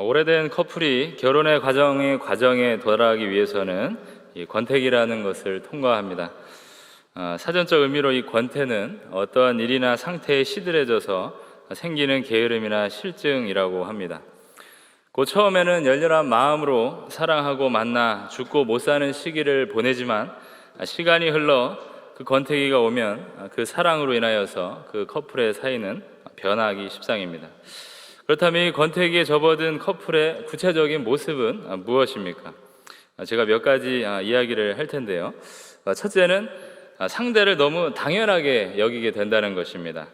오래된 커플이 결혼의 과정에 도달하기 위해서는 이 권태기라는 것을 통과합니다. 사전적 의미로 이 권태는 어떠한 일이나 상태에 시들해져서 생기는 게으름이나 실증이라고 합니다. 그 처음에는 열렬한 마음으로 사랑하고 만나 죽고 못 사는 시기를 보내지만 시간이 흘러 그 권태기가 오면 그 사랑으로 인하여서 그 커플의 사이는 변하기 십상입니다. 그렇다면 이 권태기에 접어든 커플의 구체적인 모습은 무엇입니까? 제가 몇 가지 이야기를 할 텐데요. 첫째는 상대를 너무 당연하게 여기게 된다는 것입니다.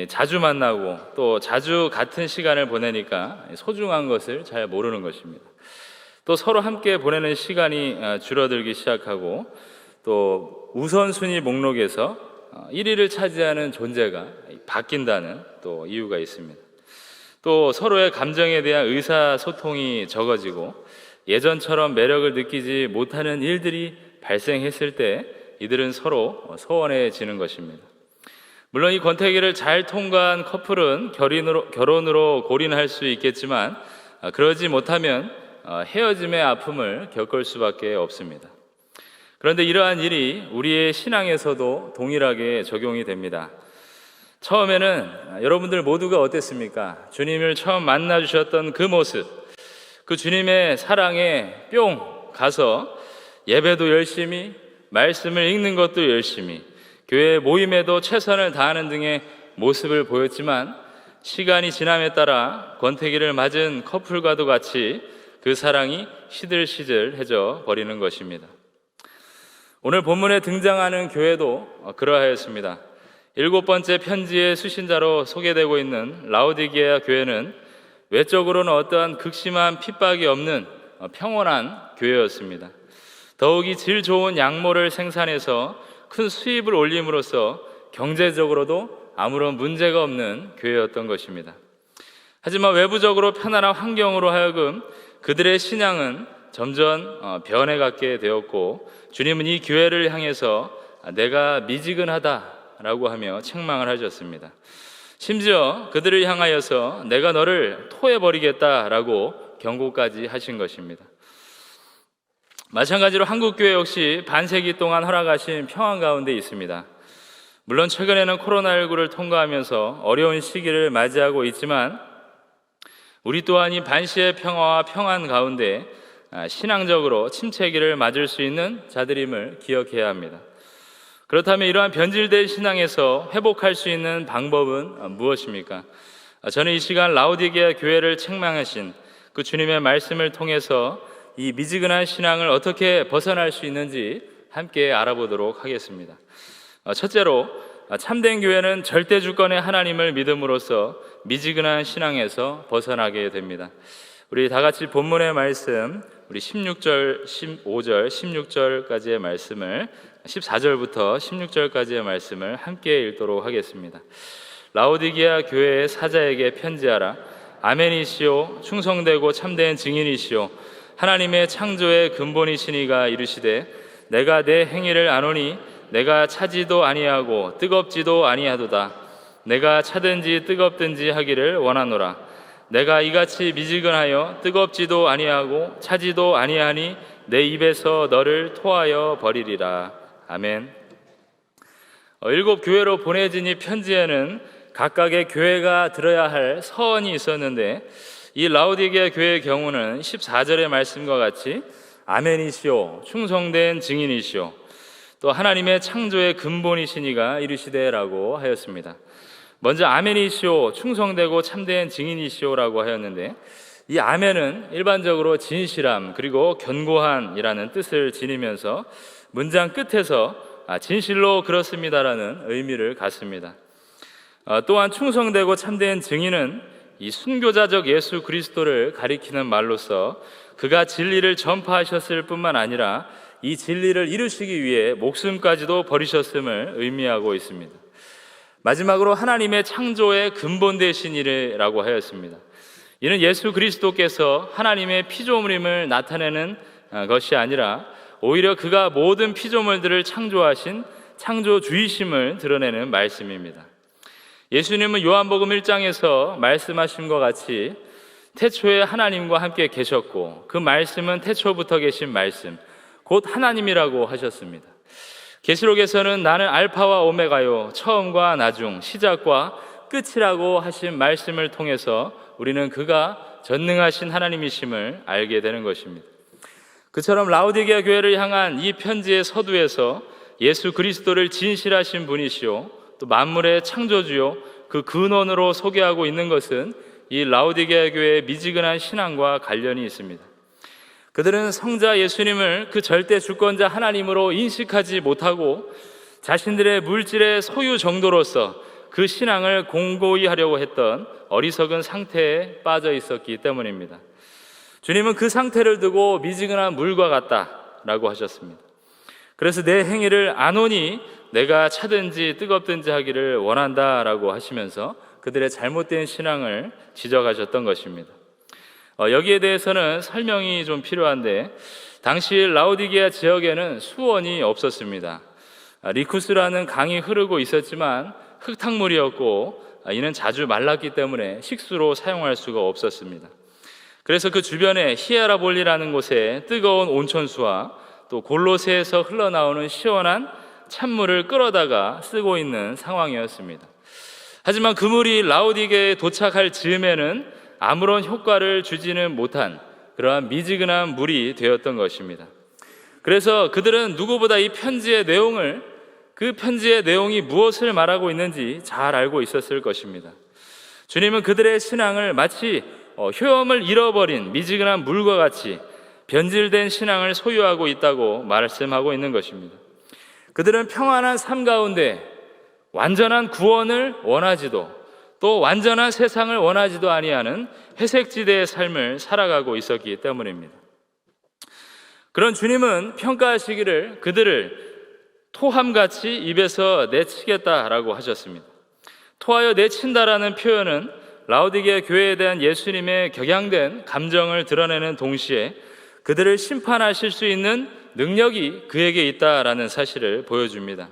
자주 만나고 또 자주 같은 시간을 보내니까 소중한 것을 잘 모르는 것입니다. 또 서로 함께 보내는 시간이 줄어들기 시작하고 또 우선순위 목록에서 1위를 차지하는 존재가 바뀐다는 또 이유가 있습니다. 또 서로의 감정에 대한 의사소통이 적어지고 예전처럼 매력을 느끼지 못하는 일들이 발생했을 때 이들은 서로 소원해지는 것입니다. 물론 이 권태기를 잘 통과한 커플은 결혼으로 골인할 수 있겠지만 그러지 못하면 헤어짐의 아픔을 겪을 수밖에 없습니다. 그런데 이러한 일이 우리의 신앙에서도 동일하게 적용이 됩니다. 처음에는 여러분들 모두가 어땠습니까? 주님을 처음 만나주셨던 그 모습, 그 주님의 사랑에 뿅 가서 예배도 열심히, 말씀을 읽는 것도 열심히, 교회 모임에도 최선을 다하는 등의 모습을 보였지만 시간이 지남에 따라 권태기를 맞은 커플과도 같이 그 사랑이 시들시들해져 버리는 것입니다. 오늘 본문에 등장하는 교회도 그러하였습니다. 7번째 편지의 수신자로 소개되고 있는 라오디게아 교회는 외적으로는 어떠한 극심한 핍박이 없는 평온한 교회였습니다. 더욱이 질 좋은 양모를 생산해서 큰 수입을 올림으로써 경제적으로도 아무런 문제가 없는 교회였던 것입니다. 하지만 외부적으로 편안한 환경으로 하여금 그들의 신앙은 점점 변해가게 되었고 주님은 이 교회를 향해서 내가 미지근하다라고 하며 책망을 하셨습니다. 심지어 그들을 향하여서 내가 너를 토해버리겠다라고 경고까지 하신 것입니다. 마찬가지로 한국교회 역시 반세기 동안 허락하신 평안 가운데 있습니다. 물론 최근에는 코로나19를 통과하면서 어려운 시기를 맞이하고 있지만 우리 또한 이 반시의 평화와 평안 가운데 신앙적으로 침체기를 맞을 수 있는 자들임을 기억해야 합니다. 그렇다면 이러한 변질된 신앙에서 회복할 수 있는 방법은 무엇입니까? 저는 이 시간 라오디게아 교회를 책망하신 그 주님의 말씀을 통해서 이 미지근한 신앙을 어떻게 벗어날 수 있는지 함께 알아보도록 하겠습니다. 첫째로 참된 교회는 절대 주권의 하나님을 믿음으로써 미지근한 신앙에서 벗어나게 됩니다. 우리 다 같이 본문의 말씀, 우리 16절, 15절, 16절까지의 말씀을 14절부터 16절까지의 말씀을 함께 읽도록 하겠습니다. 라오디게아 교회의 사자에게 편지하라. 아멘이시오 충성되고 참된 증인이시오 하나님의 창조의 근본이시니가 이르시되 내가 내 행위를 아노니 내가 차지도 아니하고 뜨겁지도 아니하도다. 내가 차든지 뜨겁든지 하기를 원하노라. 내가 이같이 미지근하여 뜨겁지도 아니하고 차지도 아니하니 내 입에서 너를 토하여 버리리라. 아멘. 7 교회로 보내진 이 편지에는 각각의 교회가 들어야 할 서원이 있었는데 이 라오디게아 교회의 경우는 14절의 말씀과 같이 아멘이시오 충성된 증인이시오 또 하나님의 창조의 근본이시니가 이르시되라고 하였습니다. 먼저 아멘이시오 충성되고 참된 증인이시오라고 하였는데 이 아멘은 일반적으로 진실함 그리고 견고한이라는 뜻을 지니면서 문장 끝에서 진실로 그렇습니다라는 의미를 갖습니다. 또한 충성되고 참된 증인은 이 순교자적 예수 그리스도를 가리키는 말로서 그가 진리를 전파하셨을 뿐만 아니라 이 진리를 이루시기 위해 목숨까지도 버리셨음을 의미하고 있습니다. 마지막으로 하나님의 창조의 근본 되신 이라고 하였습니다. 이는 예수 그리스도께서 하나님의 피조물임을 나타내는 것이 아니라 오히려 그가 모든 피조물들을 창조하신 창조주이심을 드러내는 말씀입니다. 예수님은 요한복음 1장에서 말씀하신 것 같이 태초에 하나님과 함께 계셨고 그 말씀은 태초부터 계신 말씀, 곧 하나님이라고 하셨습니다. 계시록에서는 나는 알파와 오메가요, 처음과 나중, 시작과 끝이라고 하신 말씀을 통해서 우리는 그가 전능하신 하나님이심을 알게 되는 것입니다. 그처럼 라오디게아 교회를 향한 이 편지의 서두에서 예수 그리스도를 진실하신 분이시오, 또 만물의 창조주요 그 근원으로 소개하고 있는 것은 이 라오디게아 교회의 미지근한 신앙과 관련이 있습니다. 그들은 성자 예수님을 그 절대 주권자 하나님으로 인식하지 못하고 자신들의 물질의 소유 정도로서 그 신앙을 공고히 하려고 했던 어리석은 상태에 빠져 있었기 때문입니다. 주님은 그 상태를 두고 미지근한 물과 같다라고 하셨습니다. 그래서 내 행위를 안오니 내가 차든지 뜨겁든지 하기를 원한다라고 하시면서 그들의 잘못된 신앙을 지적하셨던 것입니다. 여기에 대해서는 설명이 좀 필요한데, 당시 라오디게아 지역에는 수원이 없었습니다. 리쿠스라는 강이 흐르고 있었지만 흙탕물이었고 이는 자주 말랐기 때문에 식수로 사용할 수가 없었습니다. 그래서 그 주변에 히에라볼리라는 곳에 뜨거운 온천수와 또 골로새에서 흘러나오는 시원한 찬물을 끌어다가 쓰고 있는 상황이었습니다. 하지만 그 물이 라오디게에 도착할 즈음에는 아무런 효과를 주지는 못한 그러한 미지근한 물이 되었던 것입니다. 그래서 그들은 누구보다 이 편지의 내용을, 그 편지의 내용이 무엇을 말하고 있는지 잘 알고 있었을 것입니다. 주님은 그들의 신앙을 마치 효험을 잃어버린 미지근한 물과 같이 변질된 신앙을 소유하고 있다고 말씀하고 있는 것입니다. 그들은 평안한 삶 가운데 완전한 구원을 원하지도 또 완전한 세상을 원하지도 아니하는 회색지대의 삶을 살아가고 있었기 때문입니다. 그런 주님은 평가하시기를 그들을 토함같이 입에서 내치겠다라고 하셨습니다. 토하여 내친다라는 표현은 라오디게아 교회에 대한 예수님의 격양된 감정을 드러내는 동시에 그들을 심판하실 수 있는 능력이 그에게 있다라는 사실을 보여줍니다.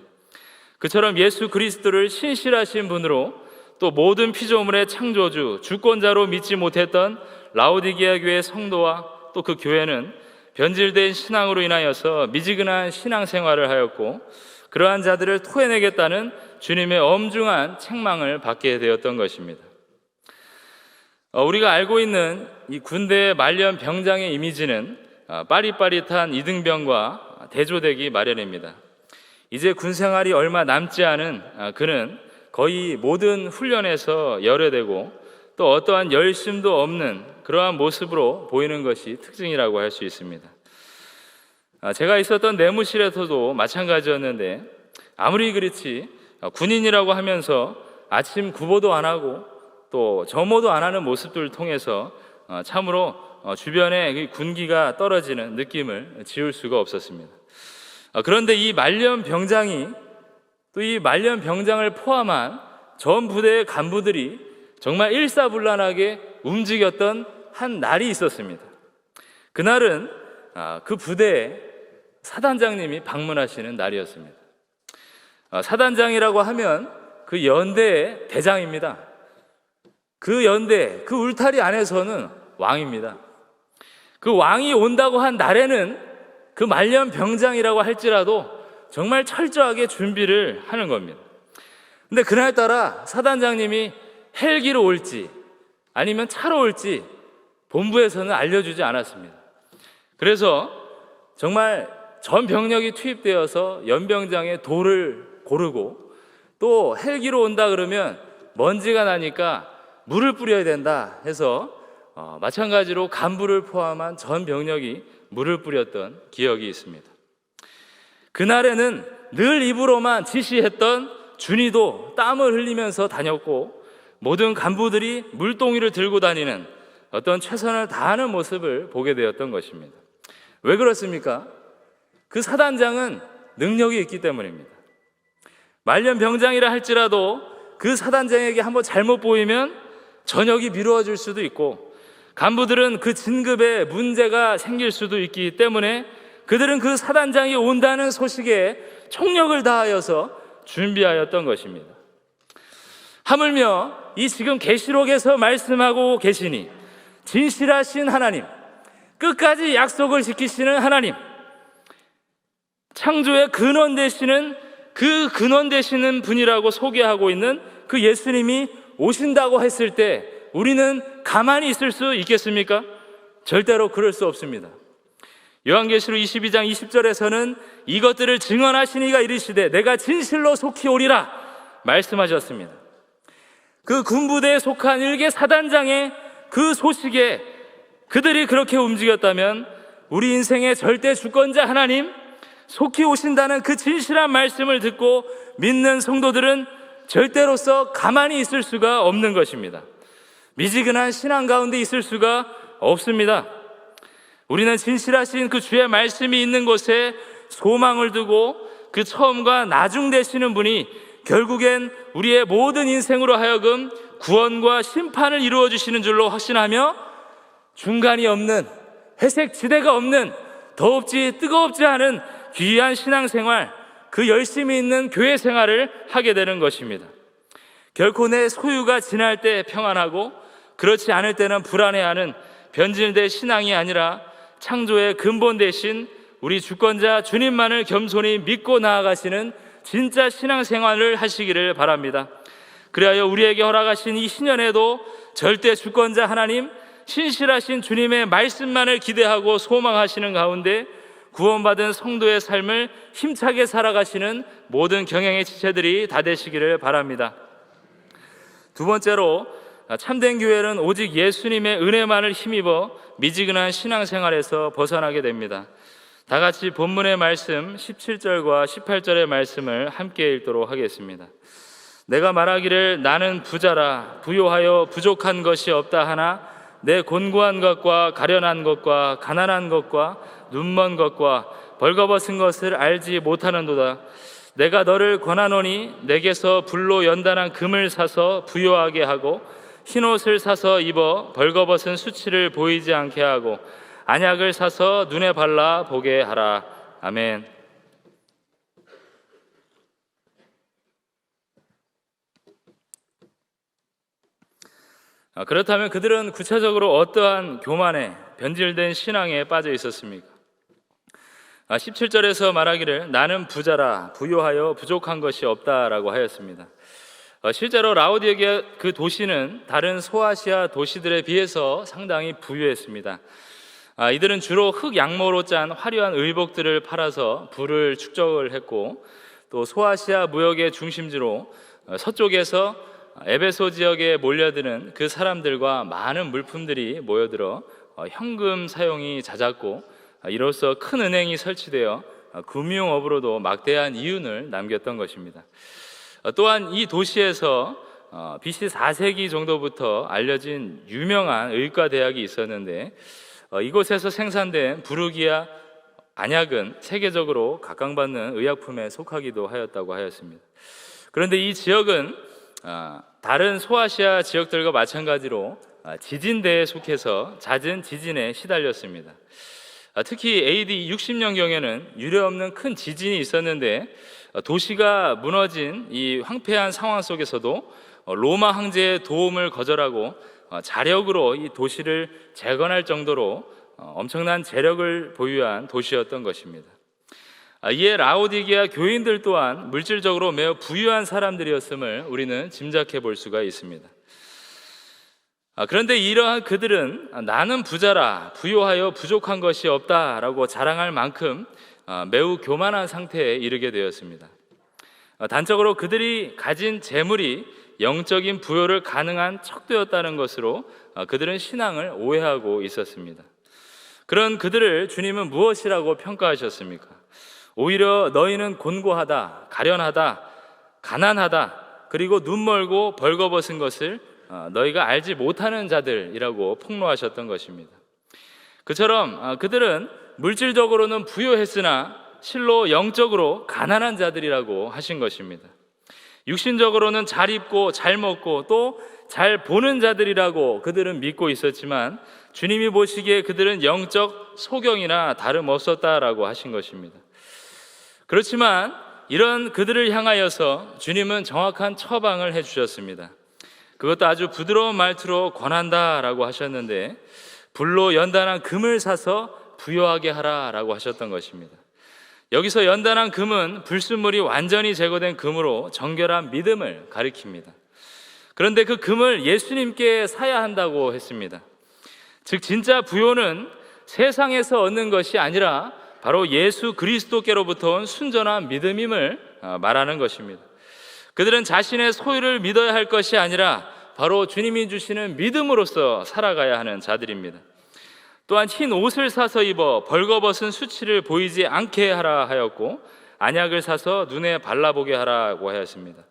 그처럼 예수 그리스도를 신실하신 분으로 또 모든 피조물의 창조주, 주권자로 믿지 못했던 라오디게아 교회의 성도와 또 그 교회는 변질된 신앙으로 인하여서 미지근한 신앙생활을 하였고 그러한 자들을 토해내겠다는 주님의 엄중한 책망을 받게 되었던 것입니다. 우리가 알고 있는 이 군대의 말년 병장의 이미지는 빠릿빠릿한 이등병과 대조되기 마련입니다. 이제 군생활이 얼마 남지 않은 그는 거의 모든 훈련에서 열애되고 또 어떠한 열심도 없는 그러한 모습으로 보이는 것이 특징이라고 할 수 있습니다. 제가 있었던 내무실에서도 마찬가지였는데 아무리 그렇지 군인이라고 하면서 아침 구보도 안 하고 또 점호도 안 하는 모습들을 통해서 참으로 주변에 군기가 떨어지는 느낌을 지울 수가 없었습니다. 그런데 이 말년 병장이 또 이 말년 병장을 포함한 전 부대의 간부들이 정말 일사불란하게 움직였던 한 날이 있었습니다. 그날은 그 부대에 사단장님이 방문하시는 날이었습니다. 사단장이라고 하면 그 연대의 대장입니다. 그 연대, 그 울타리 안에서는 왕입니다. 그 왕이 온다고 한 날에는 그 말년 병장이라고 할지라도 정말 철저하게 준비를 하는 겁니다. 근데 그날따라 사단장님이 헬기로 올지 아니면 차로 올지 본부에서는 알려주지 않았습니다. 그래서 정말 전 병력이 투입되어서 연병장의 돌을 고르고 또 헬기로 온다 그러면 먼지가 나니까 물을 뿌려야 된다 해서 마찬가지로 간부를 포함한 전 병력이 물을 뿌렸던 기억이 있습니다. 그날에는 늘 입으로만 지시했던 준이도 땀을 흘리면서 다녔고 모든 간부들이 물동이를 들고 다니는 어떤 최선을 다하는 모습을 보게 되었던 것입니다. 왜 그렇습니까? 그 사단장은 능력이 있기 때문입니다. 말년 병장이라 할지라도 그 사단장에게 한번 잘못 보이면 전역이 미루어질 수도 있고 간부들은 그 진급에 문제가 생길 수도 있기 때문에 그들은 그 사단장이 온다는 소식에 총력을 다하여서 준비하였던 것입니다. 하물며 이 지금 계시록에서 말씀하고 계시니 진실하신 하나님, 끝까지 약속을 지키시는 하나님, 창조의 근원 되시는 그 근원 되시는 분이라고 소개하고 있는 그 예수님이 오신다고 했을 때 우리는 가만히 있을 수 있겠습니까? 절대로 그럴 수 없습니다. 요한계시록 22장 20절에서는 이것들을 증언하신 이가 이르시되 내가 진실로 속히 오리라 말씀하셨습니다. 그 군부대에 속한 일개 사단장의 그 소식에 그들이 그렇게 움직였다면 우리 인생의 절대 주권자 하나님, 속히 오신다는 그 진실한 말씀을 듣고 믿는 성도들은 절대로서 가만히 있을 수가 없는 것입니다. 미지근한 신앙 가운데 있을 수가 없습니다. 우리는 진실하신 그 주의 말씀이 있는 곳에 소망을 두고 그 처음과 나중 되시는 분이 결국엔 우리의 모든 인생으로 하여금 구원과 심판을 이루어 주시는 줄로 확신하며 중간이 없는, 회색 지대가 없는, 더웁지 뜨겁지 않은 귀한 신앙생활, 그 열심히 있는 교회 생활을 하게 되는 것입니다. 결코 내 소유가 지날 때 평안하고 그렇지 않을 때는 불안해하는 변질된 신앙이 아니라 창조의 근본 대신 우리 주권자 주님만을 겸손히 믿고 나아가시는 진짜 신앙생활을 하시기를 바랍니다. 그리하여 우리에게 허락하신 이 신년에도 절대 주권자 하나님, 신실하신 주님의 말씀만을 기대하고 소망하시는 가운데 구원받은 성도의 삶을 힘차게 살아가시는 모든 경영의 지체들이 다 되시기를 바랍니다. 두 번째로, 참된 교회는 오직 예수님의 은혜만을 힘입어 미지근한 신앙생활에서 벗어나게 됩니다. 다 같이 본문의 말씀 17절과 18절의 말씀을 함께 읽도록 하겠습니다. 내가 말하기를 나는 부자라 부요하여 부족한 것이 없다 하나 내 곤고한 것과 가련한 것과 가난한 것과 눈먼 것과 벌거벗은 것을 알지 못하는도다. 내가 너를 권하노니 내게서 불로 연단한 금을 사서 부요하게 하고 흰옷을 사서 입어 벌거벗은 수치를 보이지 않게 하고 안약을 사서 눈에 발라 보게 하라. 아멘. 그렇다면 그들은 구체적으로 어떠한 교만에 변질된 신앙에 빠져 있었습니까? 17절에서 말하기를 나는 부자라 부요하여 부족한 것이 없다라고 하였습니다. 실제로 라오디게아 그 도시는 다른 소아시아 도시들에 비해서 상당히 부유했습니다. 이들은 주로 흙 양모로 짠 화려한 의복들을 팔아서 부를 축적을 했고, 또 소아시아 무역의 중심지로 서쪽에서 에베소 지역에 몰려드는 그 사람들과 많은 물품들이 모여들어 현금 사용이 잦았고, 이로써 큰 은행이 설치되어 금융업으로도 막대한 이윤을 남겼던 것입니다. 또한 이 도시에서 BC 4세기 정도부터 알려진 유명한 의과대학이 있었는데, 이곳에서 생산된 부르기아 안약은 세계적으로 각광받는 의약품에 속하기도 하였다고 하였습니다. 그런데 이 지역은 다른 소아시아 지역들과 마찬가지로 지진대에 속해서 잦은 지진에 시달렸습니다. 특히 AD 60년경에는 유례없는 큰 지진이 있었는데 도시가 무너진 이 황폐한 상황 속에서도 로마 황제의 도움을 거절하고 자력으로 이 도시를 재건할 정도로 엄청난 재력을 보유한 도시였던 것입니다. 이에 라오디게아 교인들 또한 물질적으로 매우 부유한 사람들이었음을 우리는 짐작해 볼 수가 있습니다. 그런데 이러한 그들은 나는 부자라 부요하여 부족한 것이 없다라고 자랑할 만큼 매우 교만한 상태에 이르게 되었습니다. 단적으로 그들이 가진 재물이 영적인 부요를 가능한 척도였다는 것으로 그들은 신앙을 오해하고 있었습니다. 그런 그들을 주님은 무엇이라고 평가하셨습니까? 오히려 너희는 곤고하다, 가련하다, 가난하다, 그리고 눈멀고 벌거벗은 것을 너희가 알지 못하는 자들이라고 폭로하셨던 것입니다. 그처럼 그들은 물질적으로는 부유했으나 실로 영적으로 가난한 자들이라고 하신 것입니다. 육신적으로는 잘 입고 잘 먹고 또 잘 보는 자들이라고 그들은 믿고 있었지만 주님이 보시기에 그들은 영적 소경이나 다름없었다라고 하신 것입니다. 그렇지만 이런 그들을 향하여서 주님은 정확한 처방을 해주셨습니다. 그것도 아주 부드러운 말투로 권한다라고 하셨는데, 불로 연단한 금을 사서 부요하게 하라라고 하셨던 것입니다. 여기서 연단한 금은 불순물이 완전히 제거된 금으로 정결한 믿음을 가리킵니다. 그런데 그 금을 예수님께 사야 한다고 했습니다. 즉 진짜 부요는 세상에서 얻는 것이 아니라 바로 예수 그리스도께로부터 온 순전한 믿음임을 말하는 것입니다. 그들은 자신의 소유를 믿어야 할 것이 아니라 바로 주님이 주시는 믿음으로써 살아가야 하는 자들입니다. 또한 흰 옷을 사서 입어 벌거벗은 수치를 보이지 않게 하라 하였고, 안약을 사서 눈에 발라보게 하라고 하였습니다.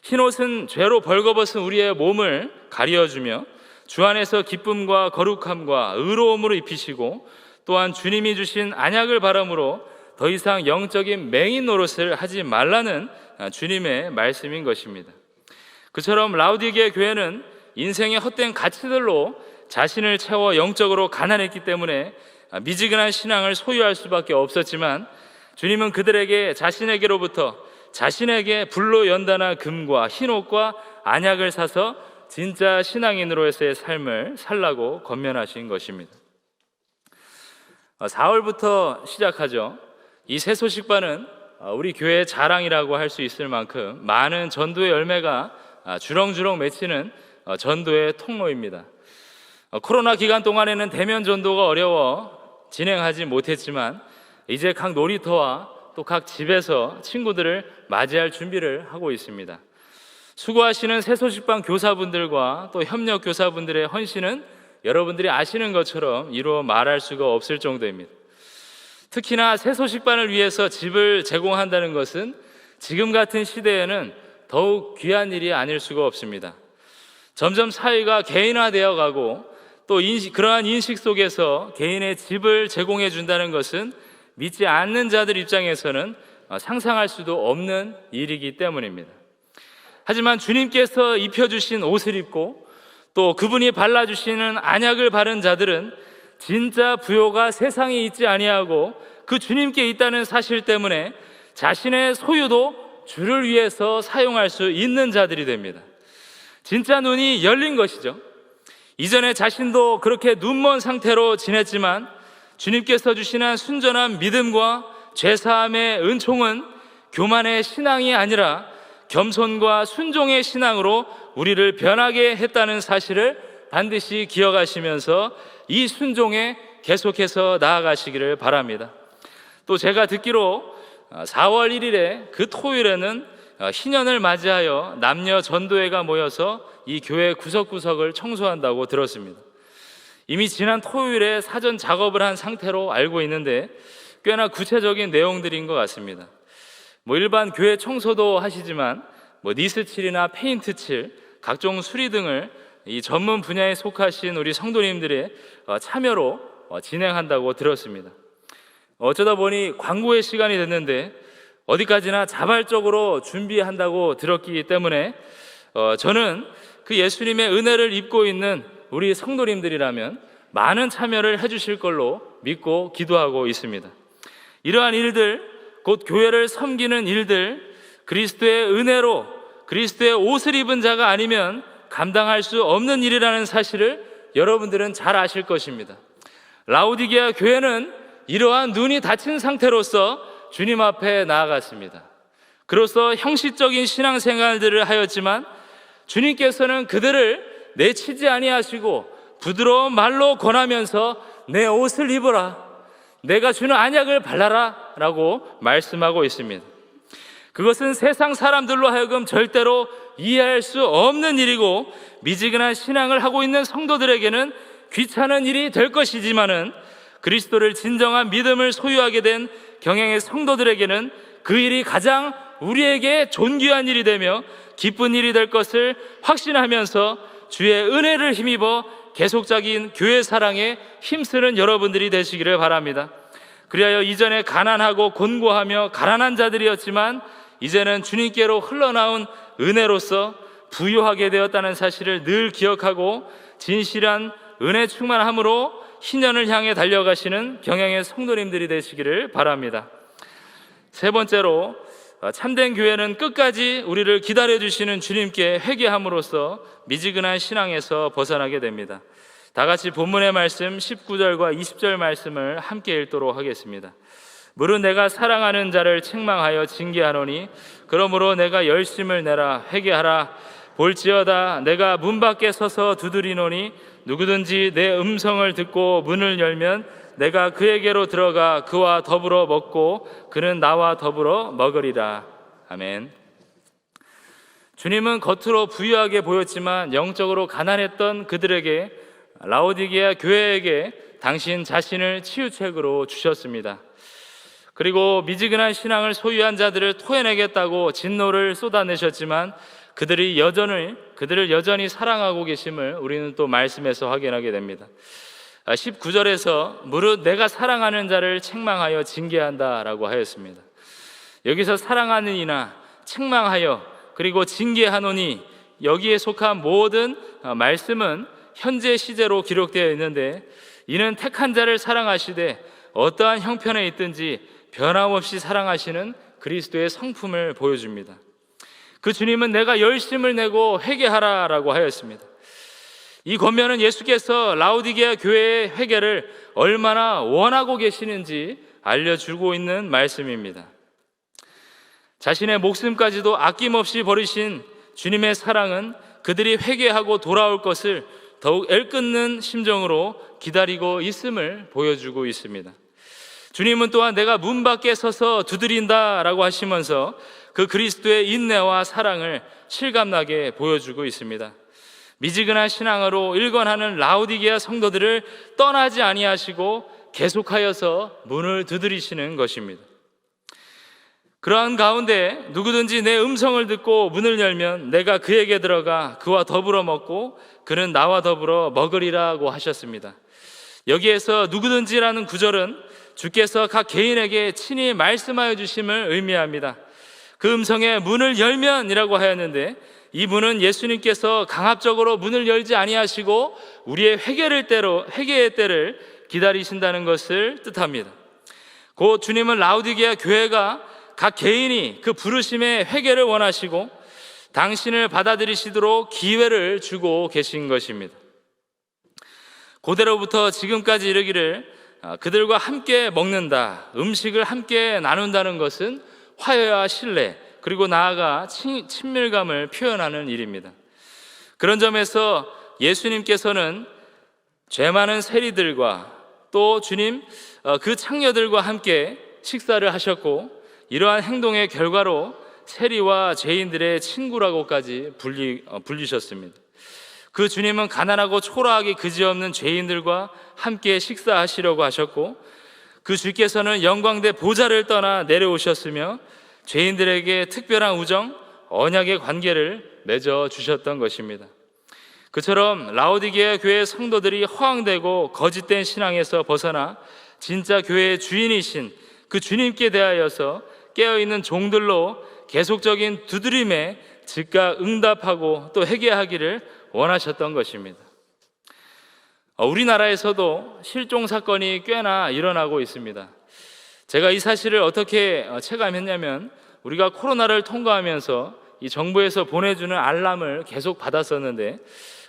흰 옷은 죄로 벌거벗은 우리의 몸을 가려주며 주 안에서 기쁨과 거룩함과 의로움으로 입히시고, 또한 주님이 주신 안약을 바람으로 더 이상 영적인 맹인 노릇을 하지 말라는 주님의 말씀인 것입니다. 그처럼 라우디게아 교회는 인생의 헛된 가치들로 자신을 채워 영적으로 가난했기 때문에 미지근한 신앙을 소유할 수밖에 없었지만, 주님은 그들에게 자신에게로부터 자신에게 불로 연단한 금과 흰옷과 안약을 사서 진짜 신앙인으로서의 삶을 살라고 권면하신 것입니다. 4월부터 시작하죠. 이 새소식반은 우리 교회의 자랑이라고 할 수 있을 만큼 많은 전도의 열매가 주렁주렁 맺히는 전도의 통로입니다. 코로나 기간 동안에는 대면 전도가 어려워 진행하지 못했지만, 이제 각 놀이터와 또 각 집에서 친구들을 맞이할 준비를 하고 있습니다. 수고하시는 새소식반 교사분들과 또 협력 교사분들의 헌신은 여러분들이 아시는 것처럼 이루 말할 수가 없을 정도입니다. 특히나 새소식반을 위해서 집을 제공한다는 것은 지금 같은 시대에는 더욱 귀한 일이 아닐 수가 없습니다. 점점 사회가 개인화되어 가고, 또 그러한 인식 속에서 개인의 집을 제공해 준다는 것은 믿지 않는 자들 입장에서는 상상할 수도 없는 일이기 때문입니다. 하지만 주님께서 입혀주신 옷을 입고 또 그분이 발라주시는 안약을 바른 자들은 진짜 부요가 세상에 있지 아니하고 그 주님께 있다는 사실 때문에 자신의 소유도 주를 위해서 사용할 수 있는 자들이 됩니다. 진짜 눈이 열린 것이죠. 이전에 자신도 그렇게 눈먼 상태로 지냈지만 주님께서 주시는 순전한 믿음과 죄사함의 은총은 교만의 신앙이 아니라 겸손과 순종의 신앙으로 우리를 변하게 했다는 사실을 반드시 기억하시면서 이 순종에 계속해서 나아가시기를 바랍니다. 또 제가 듣기로 4월 1일에 그 토요일에는 신년을 맞이하여 남녀 전도회가 모여서 이 교회 구석구석을 청소한다고 들었습니다. 이미 지난 토요일에 사전 작업을 한 상태로 알고 있는데 꽤나 구체적인 내용들인 것 같습니다. 일반 교회 청소도 하시지만 니스칠이나 페인트칠, 각종 수리 등을 이 전문 분야에 속하신 우리 성도님들의 참여로 진행한다고 들었습니다. 어쩌다 보니 광고의 시간이 됐는데 어디까지나 자발적으로 준비한다고 들었기 때문에 저는 그 예수님의 은혜를 입고 있는 우리 성도님들이라면 많은 참여를 해주실 걸로 믿고 기도하고 있습니다. 이러한 일들, 곧 교회를 섬기는 일들, 그리스도의 은혜로 그리스도의 옷을 입은 자가 아니면 감당할 수 없는 일이라는 사실을 여러분들은 잘 아실 것입니다. 라우디게아 교회는 이러한 눈이 닫힌 상태로서 주님 앞에 나아갔습니다. 그로써 형식적인 신앙생활들을 하였지만 주님께서는 그들을 내치지 아니하시고 부드러운 말로 권하면서 내 옷을 입어라, 내가 주는 안약을 발라라 라고 말씀하고 있습니다. 그것은 세상 사람들로 하여금 절대로 이해할 수 없는 일이고 미지근한 신앙을 하고 있는 성도들에게는 귀찮은 일이 될 것이지만은 그리스도를 진정한 믿음을 소유하게 된 경향의 성도들에게는 그 일이 가장 우리에게 존귀한 일이 되며 기쁜 일이 될 것을 확신하면서 주의 은혜를 힘입어 계속적인 교회 사랑에 힘쓰는 여러분들이 되시기를 바랍니다. 그리하여 이전에 가난하고 곤고하며 가난한 자들이었지만 이제는 주님께로 흘러나온 은혜로서 부유하게 되었다는 사실을 늘 기억하고 진실한 은혜 충만함으로 신년을 향해 달려가시는 경향의 성도님들이 되시기를 바랍니다. 세 번째로 참된 교회는 끝까지 우리를 기다려주시는 주님께 회개함으로써 미지근한 신앙에서 벗어나게 됩니다. 다 같이 본문의 말씀 19절과 20절 말씀을 함께 읽도록 하겠습니다. 무릇 내가 사랑하는 자를 책망하여 징계하노니 그러므로 내가 열심을 내라 회개하라. 볼지어다 내가 문 밖에 서서 두드리노니 누구든지 내 음성을 듣고 문을 열면 내가 그에게로 들어가 그와 더불어 먹고 그는 나와 더불어 먹으리라. 아멘. 주님은 겉으로 부유하게 보였지만 영적으로 가난했던 그들에게, 라오디게아 교회에게 당신 자신을 치유책으로 주셨습니다. 그리고 미지근한 신앙을 소유한 자들을 토해내겠다고 진노를 쏟아내셨지만 그들을 여전히 사랑하고 계심을 우리는 또 말씀에서 확인하게 됩니다. 19절에서 무릇 내가 사랑하는 자를 책망하여 징계한다 라고 하였습니다. 여기서 사랑하는 이나 책망하여 그리고 징계하노니, 여기에 속한 모든 말씀은 현재 시제로 기록되어 있는데, 이는 택한 자를 사랑하시되 어떠한 형편에 있든지 변함없이 사랑하시는 그리스도의 성품을 보여줍니다. 그 주님은 내가 열심을 내고 회개하라 라고 하였습니다. 이 권면은 예수께서 라오디게아 교회의 회개를 얼마나 원하고 계시는지 알려주고 있는 말씀입니다. 자신의 목숨까지도 아낌없이 버리신 주님의 사랑은 그들이 회개하고 돌아올 것을 더욱 애끓는 심정으로 기다리고 있음을 보여주고 있습니다. 주님은 또한 내가 문 밖에 서서 두드린다 라고 하시면서 그 그리스도의 인내와 사랑을 실감나게 보여주고 있습니다. 미지근한 신앙으로 일관하는 라오디게아 성도들을 떠나지 아니하시고 계속하여서 문을 두드리시는 것입니다. 그러한 가운데 누구든지 내 음성을 듣고 문을 열면 내가 그에게 들어가 그와 더불어 먹고 그는 나와 더불어 먹으리라고 하셨습니다. 여기에서 누구든지라는 구절은 주께서 각 개인에게 친히 말씀하여 주심을 의미합니다. 그 음성에 문을 열면이라고 하였는데, 이 문은 예수님께서 강압적으로 문을 열지 아니하시고 우리의 회개의 때를 기다리신다는 것을 뜻합니다. 곧 주님은 라오디게아 교회가 각 개인이 그 부르심의 회개를 원하시고 당신을 받아들이시도록 기회를 주고 계신 것입니다. 고대로부터 지금까지 이르기를 그들과 함께 먹는다, 음식을 함께 나눈다는 것은 화해와 신뢰, 그리고 나아가 친밀감을 표현하는 일입니다. 그런 점에서 예수님께서는 죄 많은 세리들과 또 주님 그 창녀들과 함께 식사를 하셨고, 이러한 행동의 결과로 세리와 죄인들의 친구라고까지 불리셨습니다. 그 주님은 가난하고 초라하기 그지없는 죄인들과 함께 식사하시려고 하셨고, 그 주께서는 영광대 보좌를 떠나 내려오셨으며 죄인들에게 특별한 우정, 언약의 관계를 맺어 주셨던 것입니다. 그처럼 라오디게아 교회 성도들이 허황되고 거짓된 신앙에서 벗어나 진짜 교회의 주인이신 그 주님께 대하여서 깨어있는 종들로 계속적인 두드림에 즉각 응답하고 또 회개하기를 원하셨던 것입니다. 우리나라에서도 실종 사건이 꽤나 일어나고 있습니다. 제가 이 사실을 어떻게 체감했냐면, 우리가 코로나를 통과하면서 이 정부에서 보내주는 알람을 계속 받았었는데,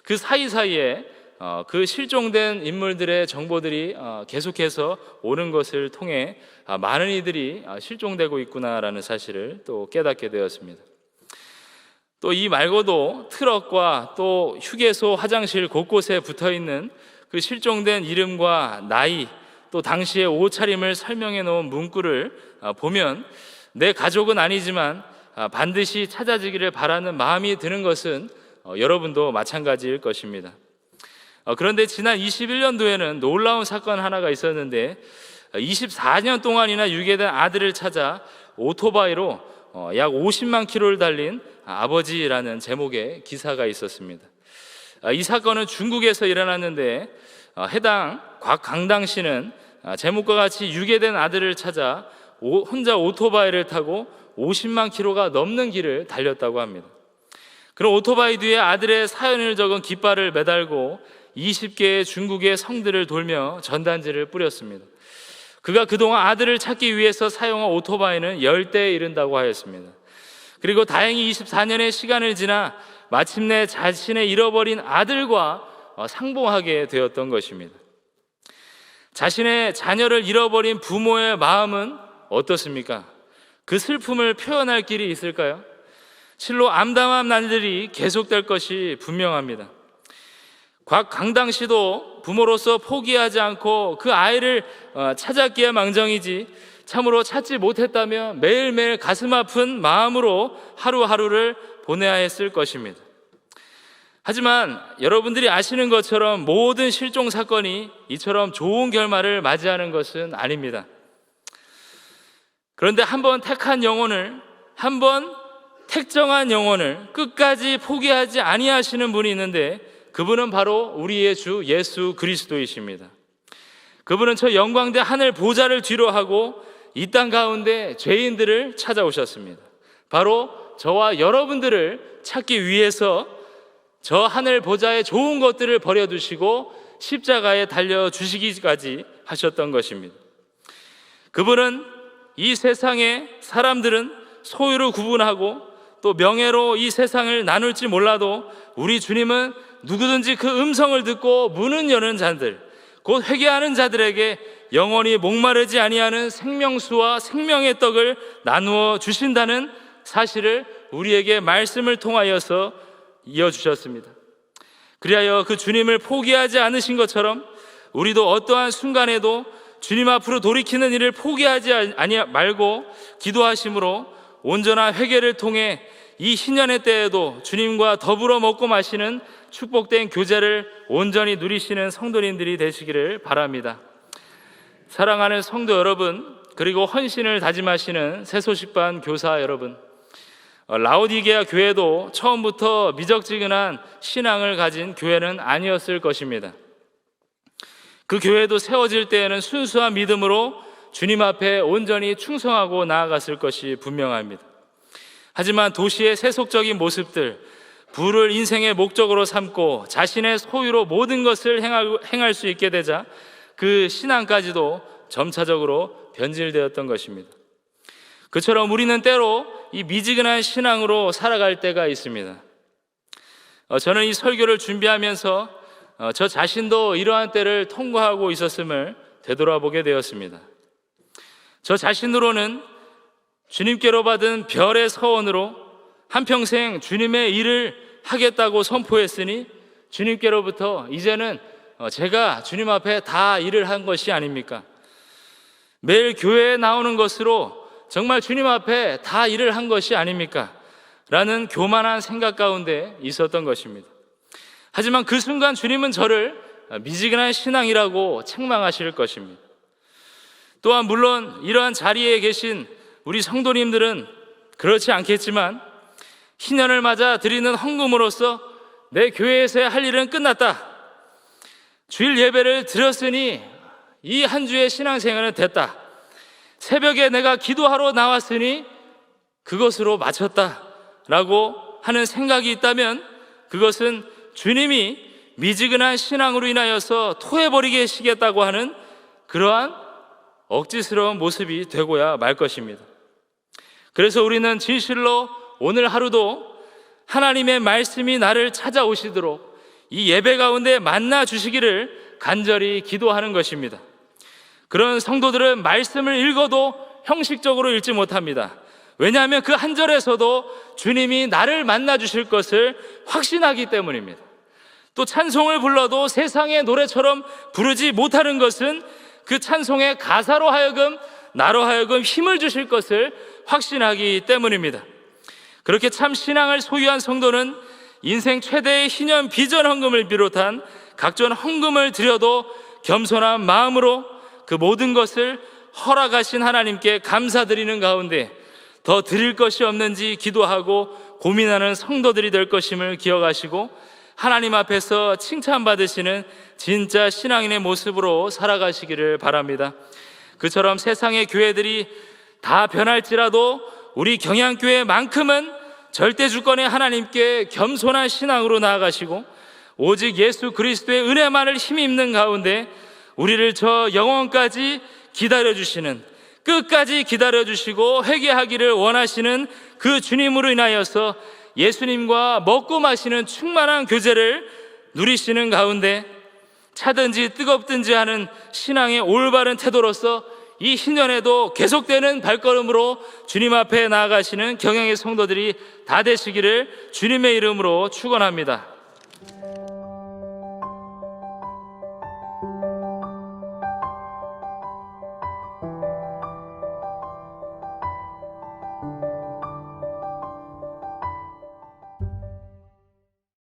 그 사이사이에 그 실종된 인물들의 정보들이 계속해서 오는 것을 통해 많은 이들이 실종되고 있구나라는 사실을 또 깨닫게 되었습니다. 또 이 말고도 트럭과 또 휴게소, 화장실 곳곳에 붙어있는 그 실종된 이름과 나이, 또 당시의 옷차림을 설명해 놓은 문구를 보면 내 가족은 아니지만 반드시 찾아지기를 바라는 마음이 드는 것은 여러분도 마찬가지일 것입니다. 그런데 지난 21년도에는 놀라운 사건 하나가 있었는데, 24년 동안이나 유괴된 아들을 찾아 오토바이로 약 50만 킬로를 달린 아버지라는 제목의 기사가 있었습니다. 이 사건은 중국에서 일어났는데, 해당 곽강당 씨는 제목과 같이 유괴된 아들을 찾아 혼자 오토바이를 타고 50만 킬로가 넘는 길을 달렸다고 합니다. 그럼 오토바이 뒤에 아들의 사연을 적은 깃발을 매달고 20개의 중국의 성들을 돌며 전단지를 뿌렸습니다. 그가 그동안 아들을 찾기 위해서 사용한 오토바이는 10대에 이른다고 하였습니다. 그리고 다행히 24년의 시간을 지나 마침내 자신의 잃어버린 아들과 상봉하게 되었던 것입니다. 자신의 자녀를 잃어버린 부모의 마음은 어떻습니까? 그 슬픔을 표현할 길이 있을까요? 실로 암담한 날들이 계속될 것이 분명합니다. 강당 씨도 부모로서 포기하지 않고 그 아이를 찾았기에 망정이지 참으로 찾지 못했다면 매일매일 가슴 아픈 마음으로 하루하루를 보내야 했을 것입니다. 하지만 여러분들이 아시는 것처럼 모든 실종 사건이 이처럼 좋은 결말을 맞이하는 것은 아닙니다. 그런데 한번 택한 영혼을, 한번 택정한 영혼을 끝까지 포기하지 아니하시는 분이 있는데 그분은 바로 우리의 주 예수 그리스도이십니다. 그분은 저 영광대 하늘 보좌를 뒤로하고 이 땅 가운데 죄인들을 찾아오셨습니다. 바로 저와 여러분들을 찾기 위해서 저 하늘 보좌의 좋은 것들을 버려두시고 십자가에 달려주시기까지 하셨던 것입니다. 그분은 이 세상의 사람들은 소유로 구분하고 또 명예로 이 세상을 나눌지 몰라도 우리 주님은 누구든지 그 음성을 듣고 문을 여는 자들, 곧 회개하는 자들에게 영원히 목마르지 아니하는 생명수와 생명의 떡을 나누어 주신다는 사실을 우리에게 말씀을 통하여서 이어주셨습니다. 그리하여 그 주님을 포기하지 않으신 것처럼 우리도 어떠한 순간에도 주님 앞으로 돌이키는 일을 포기하지 말고 기도하심으로 온전한 회개를 통해 이 신년의 때에도 주님과 더불어 먹고 마시는 축복된 교제를 온전히 누리시는 성도님들이 되시기를 바랍니다. 사랑하는 성도 여러분, 그리고 헌신을 다짐하시는 새소식반 교사 여러분, 라오디게아 교회도 처음부터 미적지근한 신앙을 가진 교회는 아니었을 것입니다. 그 교회도 세워질 때에는 순수한 믿음으로 주님 앞에 온전히 충성하고 나아갔을 것이 분명합니다. 하지만 도시의 세속적인 모습들, 부를 인생의 목적으로 삼고 자신의 소유로 모든 것을 행할 수 있게 되자 그 신앙까지도 점차적으로 변질되었던 것입니다. 그처럼 우리는 때로 이 미지근한 신앙으로 살아갈 때가 있습니다. 저는 이 설교를 준비하면서 저 자신도 이러한 때를 통과하고 있었음을 되돌아보게 되었습니다. 저 자신으로는 주님께로 받은 별의 서원으로 한평생 주님의 일을 하겠다고 선포했으니 주님께로부터 이제는 제가 주님 앞에 다 일을 한 것이 아닙니까? 매일 교회에 나오는 것으로 정말 주님 앞에 다 일을 한 것이 아닙니까? 라는 교만한 생각 가운데 있었던 것입니다. 하지만 그 순간 주님은 저를 미지근한 신앙이라고 책망하실 것입니다. 또한 물론 이러한 자리에 계신 우리 성도님들은 그렇지 않겠지만 희년을 맞아 드리는 헌금으로서 내 교회에서의 할 일은 끝났다. 주일 예배를 드렸으니 이 한 주의 신앙생활은 됐다. 새벽에 내가 기도하러 나왔으니 그것으로 마쳤다 라고 하는 생각이 있다면 그것은 주님이 미지근한 신앙으로 인하여서 토해버리게 하시겠다고 하는 그러한 억지스러운 모습이 되고야 말 것입니다. 그래서 우리는 진실로 오늘 하루도 하나님의 말씀이 나를 찾아오시도록 이 예배 가운데 만나 주시기를 간절히 기도하는 것입니다. 그런 성도들은 말씀을 읽어도 형식적으로 읽지 못합니다. 왜냐하면 그 한 절에서도 주님이 나를 만나 주실 것을 확신하기 때문입니다. 또 찬송을 불러도 세상의 노래처럼 부르지 못하는 것은 그 찬송의 가사로 하여금 나로 하여금 힘을 주실 것을 확신하기 때문입니다. 그렇게 참 신앙을 소유한 성도는 인생 최대의 희년 비전 헌금을 비롯한 각종 헌금을 드려도 겸손한 마음으로 그 모든 것을 허락하신 하나님께 감사드리는 가운데 더 드릴 것이 없는지 기도하고 고민하는 성도들이 될 것임을 기억하시고 하나님 앞에서 칭찬받으시는 진짜 신앙인의 모습으로 살아가시기를 바랍니다. 그처럼 세상의 교회들이 다 변할지라도 우리 경양교회만큼은 절대 주권의 하나님께 겸손한 신앙으로 나아가시고 오직 예수 그리스도의 은혜만을 힘입는 가운데 우리를 저 영원까지 기다려주시는, 끝까지 기다려주시고 회개하기를 원하시는 그 주님으로 인하여서 예수님과 먹고 마시는 충만한 교제를 누리시는 가운데 차든지 뜨겁든지 하는 신앙의 올바른 태도로서 이 신년에도 계속되는 발걸음으로 주님 앞에 나아가시는 경영의 성도들이 다 되시기를 주님의 이름으로 축원합니다.